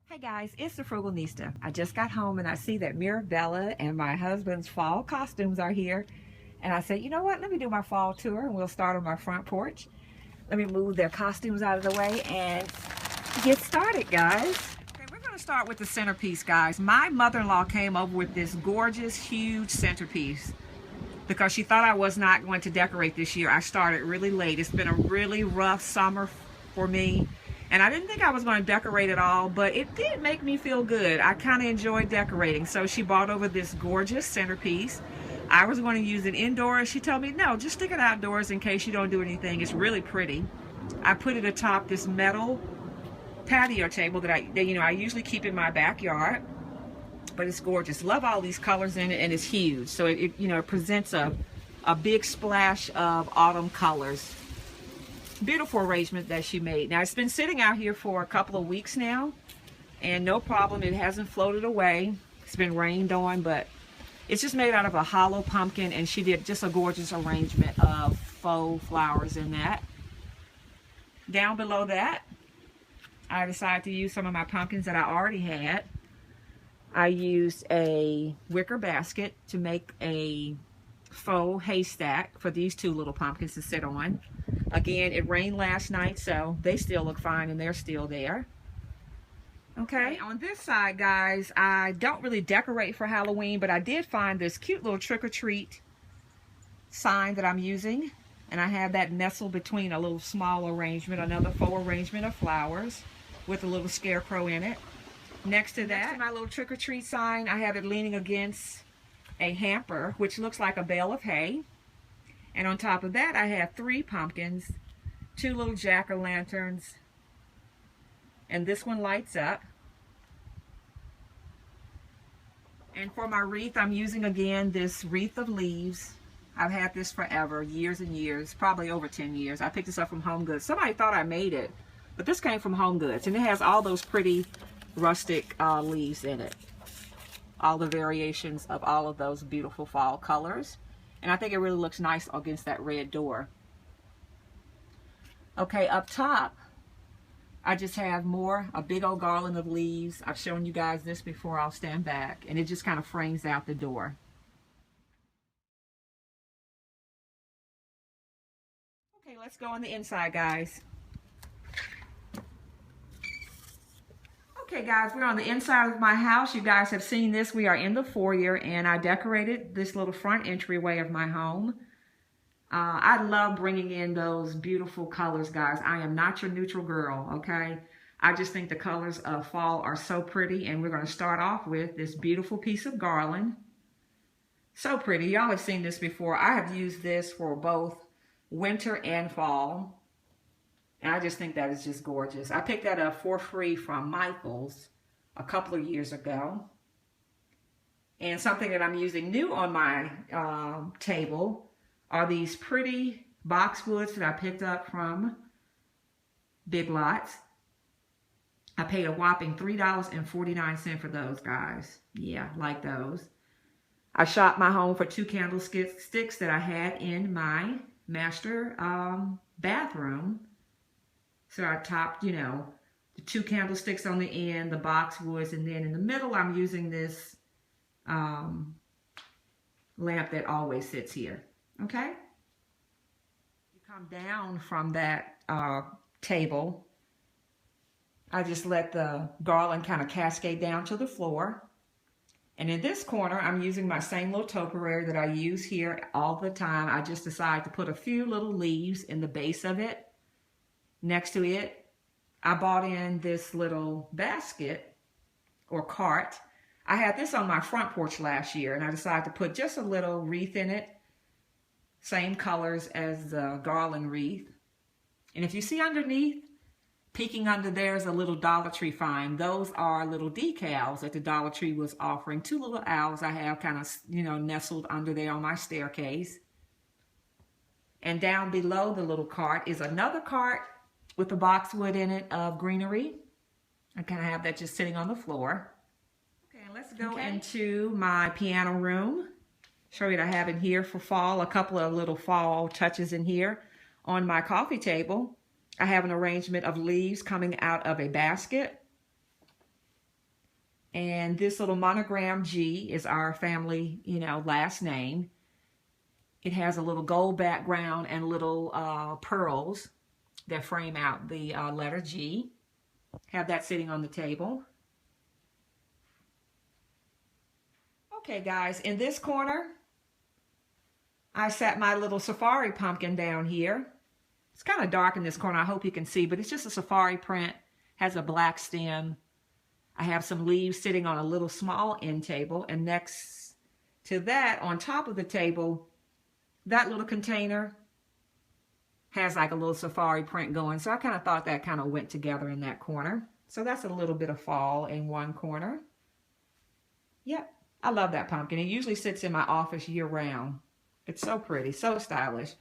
Hey guys, it's the Frugalnista. I just got home and I see that Mirabella and my husband's fall costumes are here. And I said, you know what? Let me do my fall tour and we'll start on my front porch. Let me move their costumes out of the way and get started, guys. Okay, we're going to start with the centerpiece, guys. My mother-in-law came over with this gorgeous, huge centerpiece because she thought I was not going to decorate this year. I started really late. It's been a really rough summer for me. And I didn't think I was going to decorate at all, but it did make me feel good. I kind of enjoyed decorating. So she brought over this gorgeous centerpiece. I was going to use it indoors. She told me, no, just stick it outdoors in case you don't do anything. It's really pretty. I put it atop this metal patio table that I usually keep in my backyard. But it's gorgeous. Love all these colors in it, and it's huge. So it presents a big splash of autumn colors. Beautiful arrangement that she made. Now it's been sitting out here for a couple of weeks now and no problem, it hasn't floated away. It's been rained on, but it's just made out of a hollow pumpkin, and she did just a gorgeous arrangement of faux flowers in that. Down below that, I decided to use some of my pumpkins that I already had. I used a wicker basket to make a faux haystack for these two little pumpkins to sit on. Again, it rained last night, so they still look fine and they're still there. Okay, on this side, guys, I don't really decorate for Halloween, but I did find this cute little trick-or-treat sign that I'm using. And I have that nestled between a little small arrangement, another faux arrangement of flowers with a little scarecrow in it. Next to my little trick-or-treat sign, I have it leaning against a hamper, which looks like a bale of hay. And on top of that, I have 3 pumpkins, 2 little jack-o'-lanterns, and this one lights up. And for my wreath, I'm using again this wreath of leaves. I've had this forever, years and years, probably over 10 years. I picked this up from Home Goods. Somebody thought I made it, but this came from Home Goods, and it has all those pretty rustic leaves in it. All the variations of all of those beautiful fall colors. And I think it really looks nice against that red door. Okay, up top, I just have a big old garland of leaves. I've shown you guys this before. I'll stand back. And it just kind of frames out the door. Okay, let's go on the inside, guys. Okay guys, we're on the inside of my house. You guys have seen this. We are in the foyer, and I decorated this little front entryway of my home. I love bringing in those beautiful colors, guys. I am not your neutral girl, okay? I just think the colors of fall are so pretty, and we're going to start off with this beautiful piece of garland. So pretty. Y'all have seen this before. I have used this for both winter and fall. And I just think that is just gorgeous. I picked that up for free from Michael's a couple of years ago. And something that I'm using new on my table are these pretty boxwoods that I picked up from Big Lots. I paid a whopping $3.49 for those, guys. Yeah, like those. I shopped my home for 2 candlesticks that I had in my master bathroom. So I topped, the 2 candlesticks on the end, the boxwoods, and then in the middle I'm using this lamp that always sits here, okay? You come down from that table. I just let the garland kind of cascade down to the floor. And in this corner, I'm using my same little topiary that I use here all the time. I just decided to put a few little leaves in the base of it. Next to it, I bought in this little basket or cart. I had this on my front porch last year, and I decided to put just a little wreath in it. Same colors as the garland wreath. And if you see underneath, peeking under there is a little Dollar Tree find. Those are little decals that the Dollar Tree was offering. 2 little owls I have kind of, nestled under there on my staircase. And down below the little cart is another cart with a boxwood in it of greenery. I kind of have that just sitting on the floor. Okay, let's go into my piano room. Show you what I have in here for fall. A couple of little fall touches in here. On my coffee table, I have an arrangement of leaves coming out of a basket. And this little monogram G is our family, you know, last name. It has a little gold background and little pearls that frame out the letter G. Have that sitting on the table. Okay, guys, in this corner, I set my little safari pumpkin down here. It's kind of dark in this corner, I hope you can see, but it's just a safari print, has a black stem. I have some leaves sitting on a little small end table, and next to that, on top of the table, that little container has like a little safari print going. So I kind of thought that kind of went together in that corner. So that's a little bit of fall in one corner. Yep, I love that pumpkin. It usually sits in my office year round. It's so pretty, so stylish.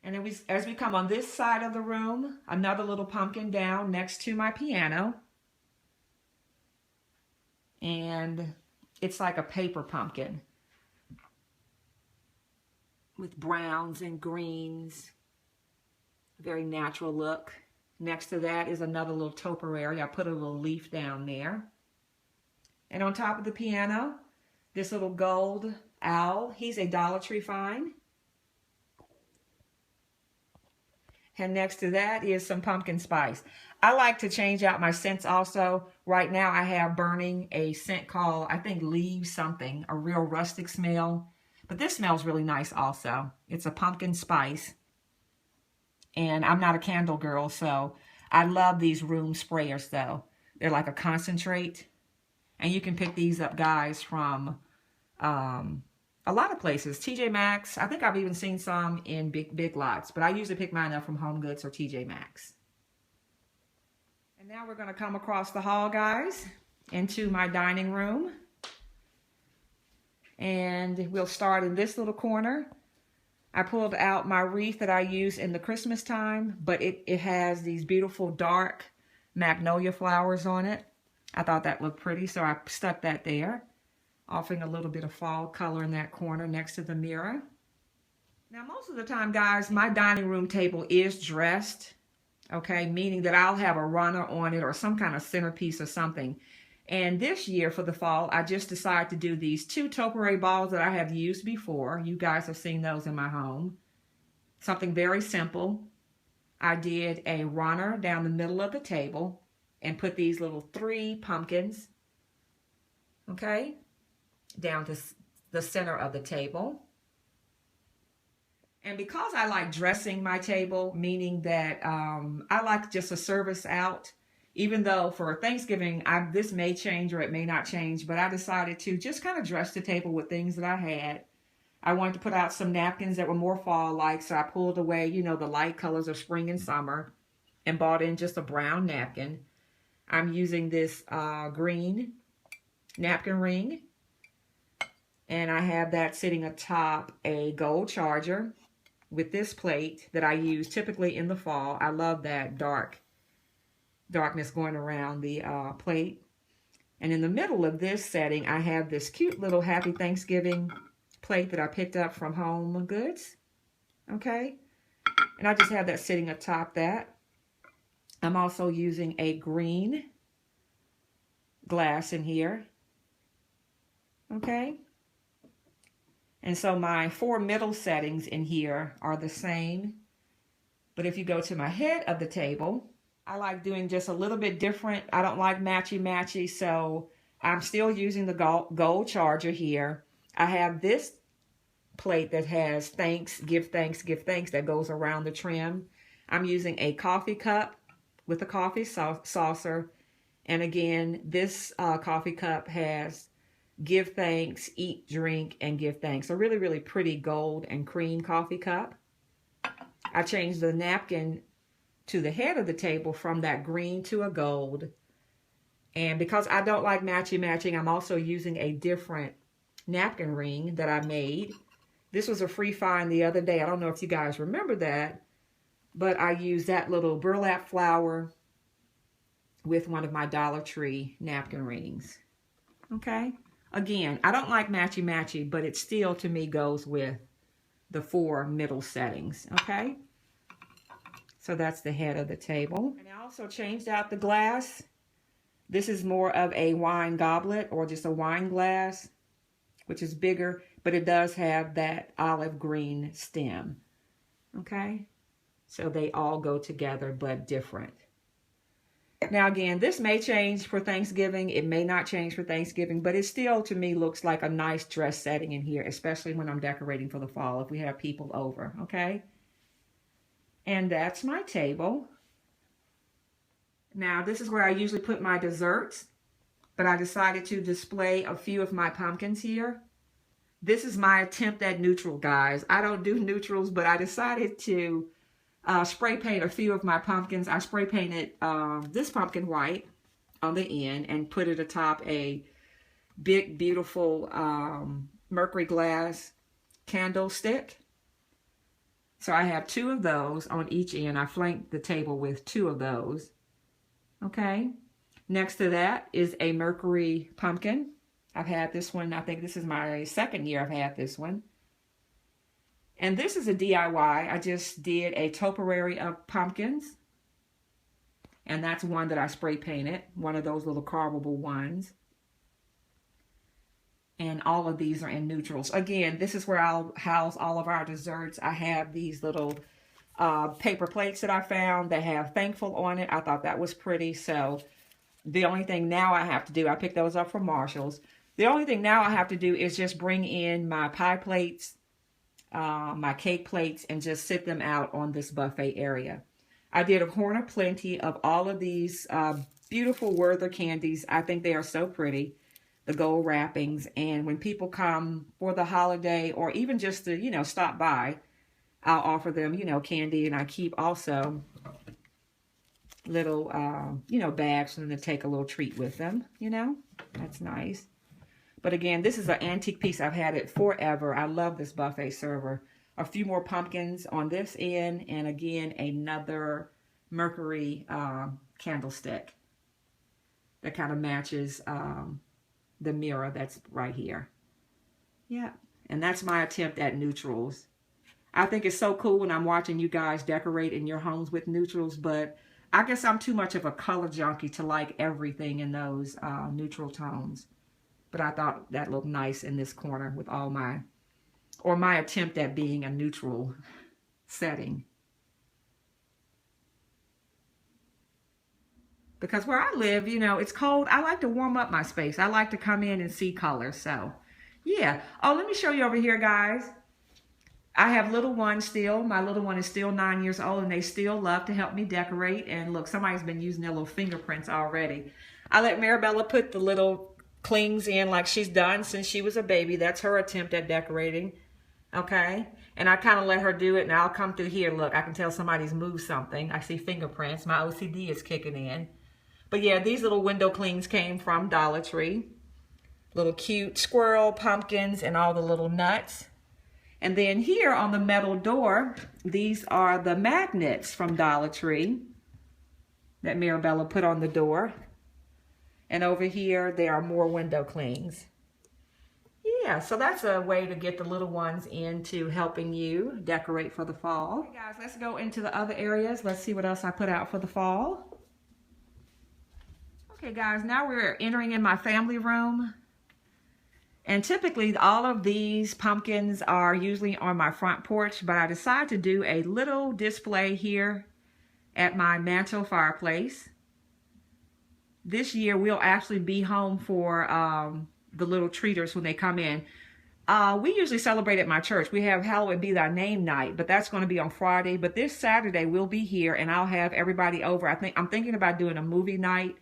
And then as we come on this side of the room, another little pumpkin down next to my piano. And it's like a paper pumpkin with browns and greens. Very natural look. Next to that is another little topiary. I put a little leaf down there. And on top of the piano, this little gold owl. He's a Dollar Tree find. And next to that is some pumpkin spice. I like to change out my scents also. Right now I have burning a scent called, I think, Leave Something, a real rustic smell. But this smells really nice also. It's a pumpkin spice. And I'm not a candle girl, so I love these room sprayers though. They're like a concentrate. And you can pick these up, guys, from a lot of places. TJ Maxx. I think I've even seen some in big lots. But I usually pick mine up from Home Goods or TJ Maxx. And now we're going to come across the hall, guys, into my dining room. And we'll start in this little corner. I pulled out my wreath that I use in the Christmas time, but it has these beautiful dark magnolia flowers on it. I thought that looked pretty, so I stuck that there, offering a little bit of fall color in that corner next to the mirror. Now, most of the time, guys, my dining room table is dressed, okay, meaning that I'll have a runner on it or some kind of centerpiece or something. And this year for the fall, I just decided to do these 2 topiary balls that I have used before. You guys have seen those in my home. Something very simple. I did a runner down the middle of the table and put these little 3 pumpkins, okay, down to the center of the table. And because I like dressing my table, meaning that I like just a service out, even though for Thanksgiving, this may change or it may not change, but I decided to just kind of dress the table with things that I had. I wanted to put out some napkins that were more fall-like, so I pulled away, you know, the light colors of spring and summer and bought in just a brown napkin. I'm using this green napkin ring, and I have that sitting atop a gold charger with this plate that I use typically in the fall. I love that darkness going around the plate. And in the middle of this setting, I have this cute little Happy Thanksgiving plate that I picked up from Home Goods. Okay? And I just have that sitting atop that. I'm also using a green glass in here. Okay? And so my 4 middle settings in here are the same. But if you go to my head of the table, I like doing just a little bit different. I don't like matchy-matchy, so I'm still using the gold charger here. I have this plate that has thanks, give thanks, give thanks that goes around the trim. I'm using a coffee cup with a coffee saucer. And again, this coffee cup has give thanks, eat, drink, and give thanks. A really, really pretty gold and cream coffee cup. I changed the napkin to the head of the table from that green to a gold. And because I don't like matchy-matching, I'm also using a different napkin ring that I made. This was a free find the other day. I don't know if you guys remember that, but I used that little burlap flower with one of my Dollar Tree napkin rings. Okay? Again, I don't like matchy-matchy, but it still, to me, goes with the 4 middle settings. Okay? So that's the head of the table. And I also changed out the glass. This is more of a wine goblet or just a wine glass, which is bigger, but it does have that olive green stem. Okay, so they all go together but different. Now again, this may change for Thanksgiving. It may not change for Thanksgiving, but it still, to me, looks like a nice dress setting in here, especially when I'm decorating for the fall, if we have people over, okay? And that's my table. Now, this is where I usually put my desserts, but I decided to display a few of my pumpkins here. This is my attempt at neutral, guys. I don't do neutrals, but I decided to spray paint a few of my pumpkins. I spray painted this pumpkin white on the end and put it atop a big, beautiful Mercury glass candlestick. So I have 2 of those on each end. I flanked the table with 2 of those. Okay. Next to that is a Mercury Pumpkin. I've had this one. I think this is my 2nd year I've had this one. And this is a DIY. I just did a topiary of pumpkins. And that's one that I spray painted. One of those little carvable ones. And all of these are in neutrals. Again, this is where I'll house all of our desserts. I have these little paper plates that I found that have thankful on it. I thought that was pretty. So the only thing now I have to do, I picked those up from Marshall's. The only thing now I have to do is just bring in my pie plates, my cake plates, and just sit them out on this buffet area. I did a corner plenty of all of these beautiful Werther candies. I think they are so pretty, the gold wrappings. And when people come for the holiday or even just to, you know, stop by, I'll offer them, you know, candy. And I keep also little, you know, bags for them to take a little treat with them, you know. That's nice. But again, this is an antique piece. I've had it forever. I love this buffet server. A few more pumpkins on this end. And again, another Mercury candlestick that kind of matches the mirror that's right here. Yeah. And that's my attempt at neutrals. I think it's so cool when I'm watching you guys decorate in your homes with neutrals. But I guess I'm too much of a color junkie to like everything in those neutral tones. But I thought that looked nice in this corner with all my, or my attempt at being a neutral setting. Because where I live, you know, it's cold. I like to warm up my space. I like to come in and see colors. So, yeah. Oh, let me show you over here, guys. I have little ones still. My little one is still 9 years old, and they still love to help me decorate. And look, somebody's been using their little fingerprints already. I let Marabella put the little clings in like she's done since she was a baby. That's her attempt at decorating. Okay. And I kind of let her do it. And I'll come through here. Look, I can tell somebody's moved something. I see fingerprints. My OCD is kicking in. But yeah, these little window clings came from Dollar Tree. Little cute squirrel, pumpkins, and all the little nuts. And then here on the metal door, these are the magnets from Dollar Tree that Marabella put on the door. And over here, there are more window clings. Yeah, so that's a way to get the little ones into helping you decorate for the fall. Okay, guys, let's go into the other areas. Let's see what else I put out for the fall. Okay, guys, now we're entering in my family room. And typically, all of these pumpkins are usually on my front porch, but I decided to do a little display here at my mantle fireplace. This year, we'll actually be home for the little treaters when they come in. We usually celebrate at my church. We have Hallowed Be Thy Name night, but that's going to be on Friday. But this Saturday, we'll be here, and I'll have everybody over. I'm thinking about doing a movie night,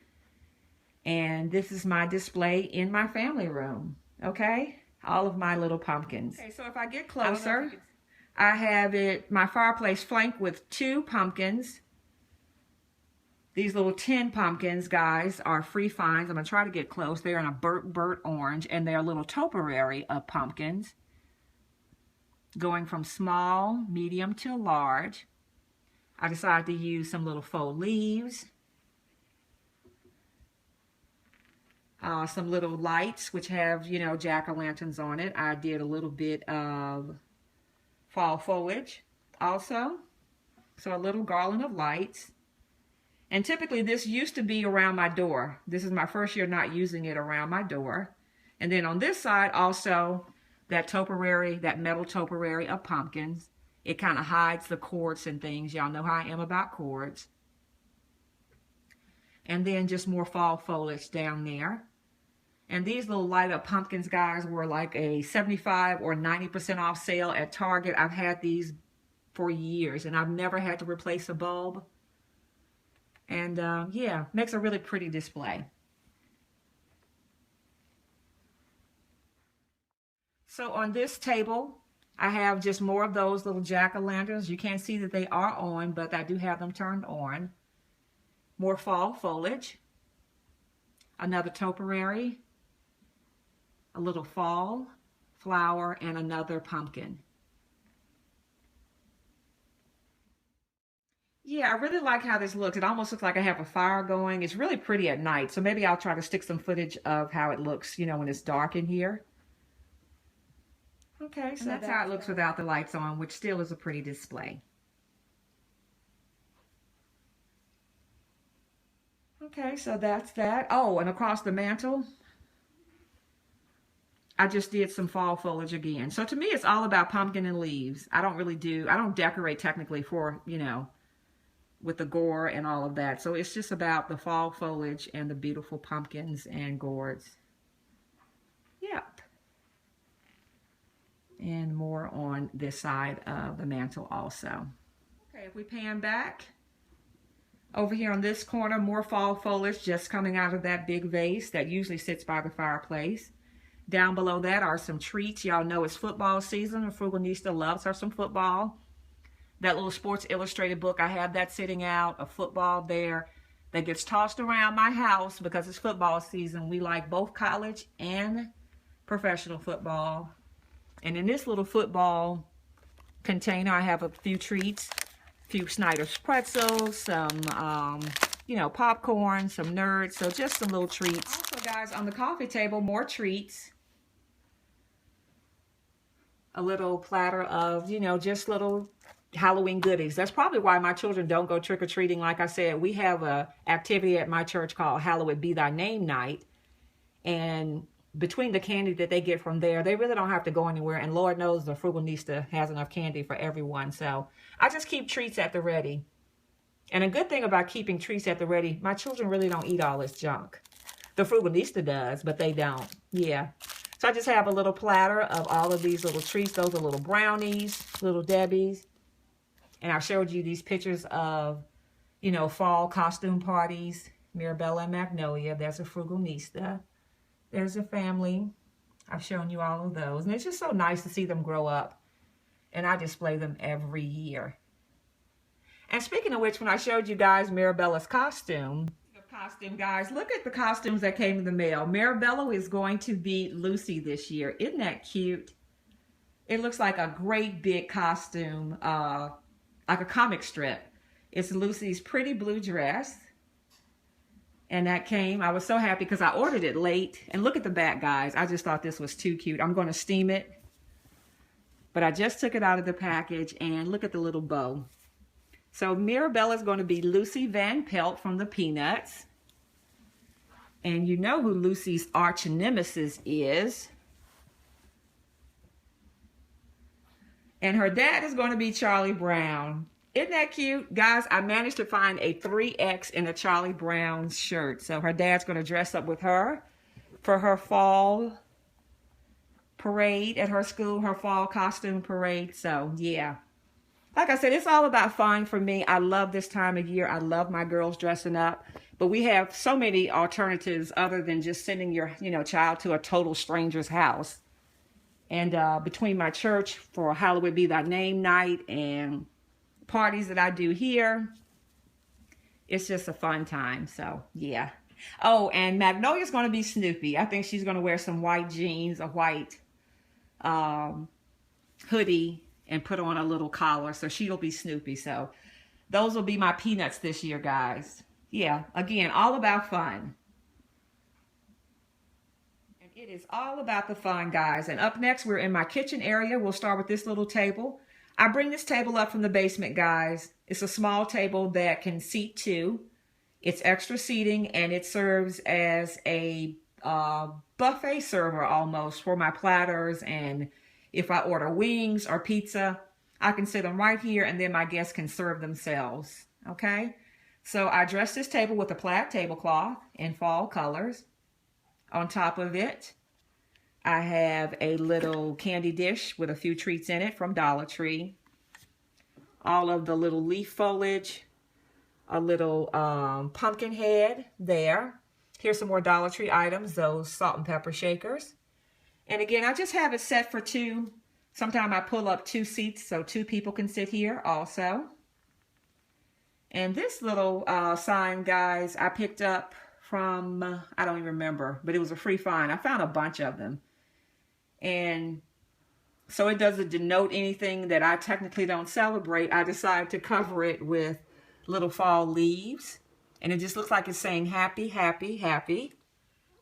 and this is my display in my family room. Okay, all of my little pumpkins. Okay, so if I get closer, I have my fireplace flanked with 2 pumpkins. These little tin pumpkins, guys, are free finds. I'm going to try to get close. They're in a burnt orange, and they're a little topiary of pumpkins, going from small, medium, to large. I decided to use some little faux leaves, some little lights, which have, you know, jack-o'-lanterns on it. I did a little bit of fall foliage also, so a little garland of lights. And typically this used to be around my door. This is my first year not using it around my door. And then on this side also, that topiary, that metal topiary of pumpkins. It kind of hides the cords and things. Y'all know how I am about cords. And then just more fall foliage down there. And these little light up pumpkins, guys, were like a 75 or 90% off sale at Target. I've had these for years and I've never had to replace a bulb. And yeah, makes a really pretty display. So on this table, I have just more of those little jack-o'-lanterns. You can't see that they are on, but I do have them turned on. More fall foliage. Another topiary. A little fall flower, and another pumpkin. Yeah, I really like how this looks. It almost looks like I have a fire going. It's really pretty at night, so maybe I'll try to stick some footage of how it looks, you know, when it's dark in here. Okay, so that's how it looks without the lights on, which still is a pretty display. Okay, so that's that. Oh, and across the mantle, I just did some fall foliage again. So to me, it's all about pumpkin and leaves. I don't decorate technically for, you know, with the gore and all of that. So it's just about the fall foliage and the beautiful pumpkins and gourds. Yep. And more on this side of the mantle also. Okay, if we pan back, over here on this corner, more fall foliage just coming out of that big vase that usually sits by the fireplace. Down below that are some treats. Y'all know it's football season, and Frugalnista loves her some football. That little Sports Illustrated book, I have that sitting out, a football there that gets tossed around my house because it's football season. We like both college and professional football. And in this little football container, I have a few treats, a few Snyder's pretzels, some, you know, popcorn, some Nerds, so just some little treats. Also, guys, on the coffee table, more treats. A little platter of, you know, just little Halloween goodies. That's probably why my children don't go trick-or-treating. Like I said, we have a activity at my church called Hallowed Be Thy Name Night. And between the candy that they get from there, they really don't have to go anywhere. And Lord knows the Frugalnista has enough candy for everyone. So I just keep treats at the ready. And a good thing about keeping treats at the ready, my children really don't eat all this junk. The Frugalnista does, but they don't. Yeah. So I just have a little platter of all of these little treats. Those are little brownies, little Debbies. And I showed you these pictures of, you know, fall costume parties. Mirabella and Magnolia. There's a Frugalnista. There's a family. I've shown you all of those. And it's just so nice to see them grow up. And I display them every year. And speaking of which, when I showed you guys Mirabella's costume, guys, look at the costumes that came in the mail. Mirabella is going to be Lucy this year. Isn't that cute? It looks like a great big costume, like a comic strip. It's Lucy's pretty blue dress. And that came, I was so happy because I ordered it late. And look at the back, guys. I just thought this was too cute. I'm going to steam it. But I just took it out of the package and look at the little bow. So Mirabella is going to be Lucy Van Pelt from the Peanuts. And you know who Lucy's arch nemesis is. And her dad is going to be Charlie Brown. Isn't that cute? Guys, I managed to find a 3X in a Charlie Brown shirt. So her dad's going to dress up with her for her fall parade at her school, her fall costume parade. So, yeah. Like I said, it's all about fun for me. I love this time of year. I love my girls dressing up. But we have so many alternatives other than just sending your, you know, child to a total stranger's house. And between my church for Hallowed Be Thy Name Night and parties that I do here, it's just a fun time. So, yeah. Oh, and Magnolia's going to be Snoopy. I think she's going to wear some white jeans, a white hoodie, and put on a little collar. So she'll be Snoopy. So those will be my peanuts this year, guys. Yeah, again, all about fun. And it is all about the fun, guys. And up next, we're in my kitchen area. We'll start with this little table. I bring this table up from the basement, guys. It's a small table that can seat two. It's extra seating, and it serves as a buffet server almost for my platters. And if I order wings or pizza, I can sit them right here, and then my guests can serve themselves. Okay, so I dressed this table with a plaid tablecloth in fall colors. On top of it, I have a little candy dish with a few treats in it from Dollar Tree. All of the little leaf foliage, a little pumpkin head there. Here's some more Dollar Tree items, those salt and pepper shakers. And again, I just have it set for two. Sometimes I pull up 2 seats so 2 people can sit here also. And this little sign, guys, I picked up from, I don't even remember, but it was a free find. I found a bunch of them. And so it doesn't denote anything that I technically don't celebrate. I decided to cover it with little fall leaves. And it just looks like it's saying happy, happy, happy.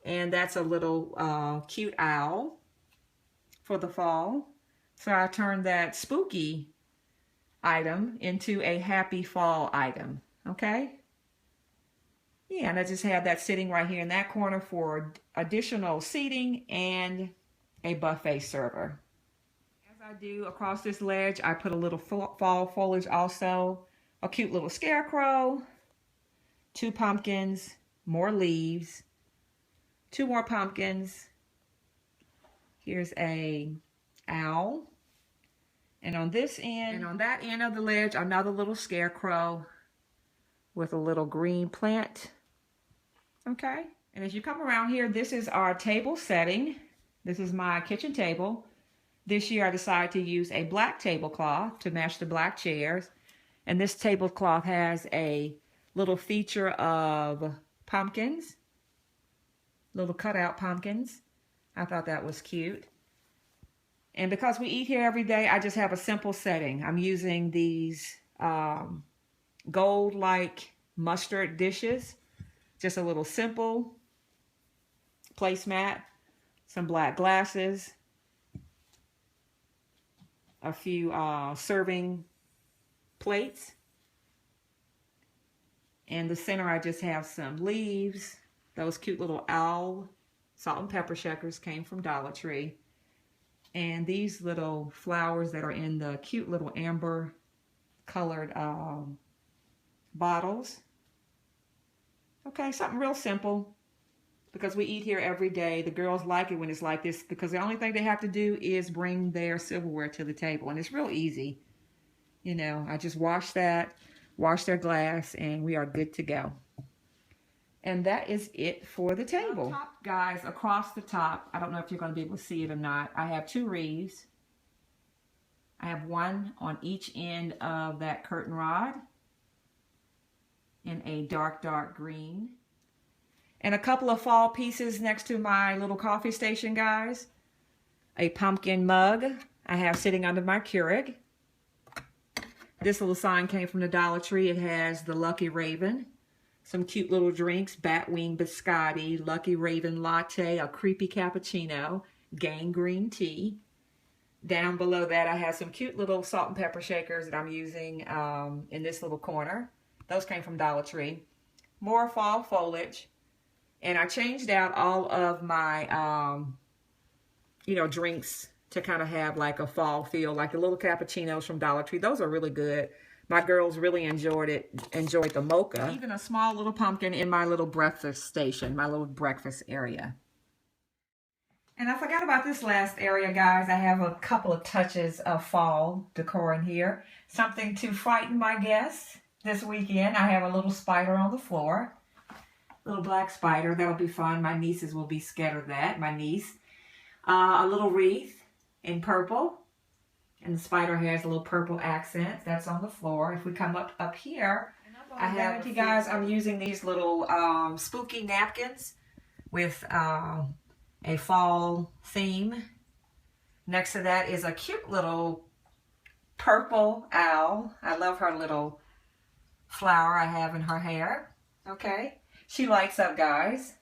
And that's a little cute owl for the fall. So I turned that spooky item into a happy fall item. Okay? Yeah, and I just have that sitting right here in that corner for additional seating and a buffet server. As I do across this ledge, I put a little fall foliage also. A cute little scarecrow, 2 pumpkins, more leaves, 2 more pumpkins. Here's a owl. And on this end, and on that end of the ledge, another little scarecrow with a little green plant. Okay. And as you come around here, this is our table setting. This is my kitchen table. This year I decided to use a black tablecloth to match the black chairs. And this tablecloth has a little feature of pumpkins, little cutout pumpkins. I thought that was cute. And because we eat here every day, I just have a simple setting. I'm using these gold-like mustard dishes. Just a little simple placemat, some black glasses, a few serving plates. In the center, I just have some leaves. Those cute little owl salt and pepper shakers came from Dollar Tree. And these little flowers that are in the cute little amber colored bottles. Okay, something real simple because we eat here every day. The girls like it when it's like this because the only thing they have to do is bring their silverware to the table. And it's real easy. You know, I just wash that, wash their glass, and we are good to go. And that is it for the table. Top, guys, across the top, I don't know if you're going to be able to see it or not, I have 2 wreaths. I have one on each end of that curtain rod in a dark, dark green. And a couple of fall pieces next to my little coffee station, guys. A pumpkin mug I have sitting under my Keurig. This little sign came from the Dollar Tree. It has the Lucky Raven. Some cute little drinks, Batwing Biscotti, Lucky Raven Latte, a Creepy Cappuccino, Gang Green Tea. Down below that, I have some cute little salt and pepper shakers that I'm using in this little corner. Those came from Dollar Tree. More fall foliage. And I changed out all of my, drinks to kind of have like a fall feel, like the little cappuccinos from Dollar Tree. Those are really good. My girls really enjoyed the mocha. Even a small little pumpkin in my little breakfast station, my little breakfast area. And I forgot about this last area, guys. I have a couple of touches of fall decor in here. Something to frighten my guests this weekend. I have a little spider on the floor. Little black spider. That'll be fun. My nieces will be scared of that. My niece. A little wreath in purple. And the spider has a little purple accent. That's on the floor. If we come up here, I have, you guys, I'm using these little spooky napkins with a fall theme. Next to that is a cute little purple owl. I love her little flower I have in her hair. Okay. She lights up, guys.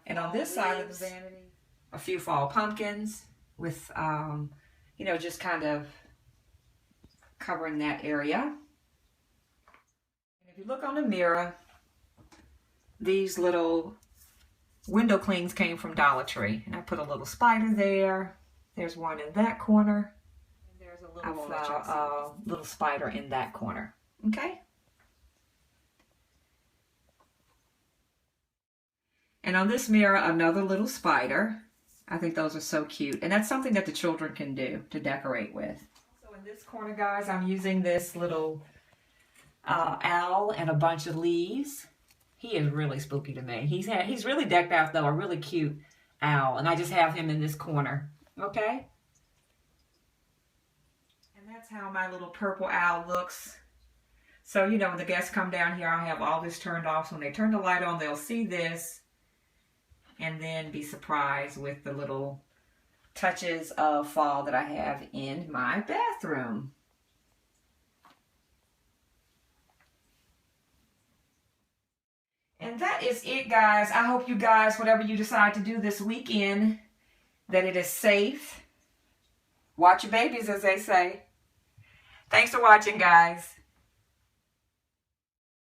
And on this side of the vanity, a few fall pumpkins with, just kind of covering that area. And if you look on the mirror, these little window clings came from Dollar Tree. And I put a little spider there. There's one in that corner. And there's a little spider in that corner. Okay? And on this mirror, another little spider. I think those are so cute. And that's something that the children can do to decorate with. So in this corner, guys, I'm using this little owl and a bunch of leaves. He is really spooky to me. He's really decked out, though, a really cute owl. And I just have him in this corner. Okay? And that's how my little purple owl looks. So, you know, when the guests come down here, I have all this turned off. So when they turn the light on, they'll see this. And then be surprised with the little touches of fall that I have in my bathroom. And that is it, guys. I hope you guys, whatever you decide to do this weekend, that it is safe. Watch your babies, as they say. Thanks for watching, guys.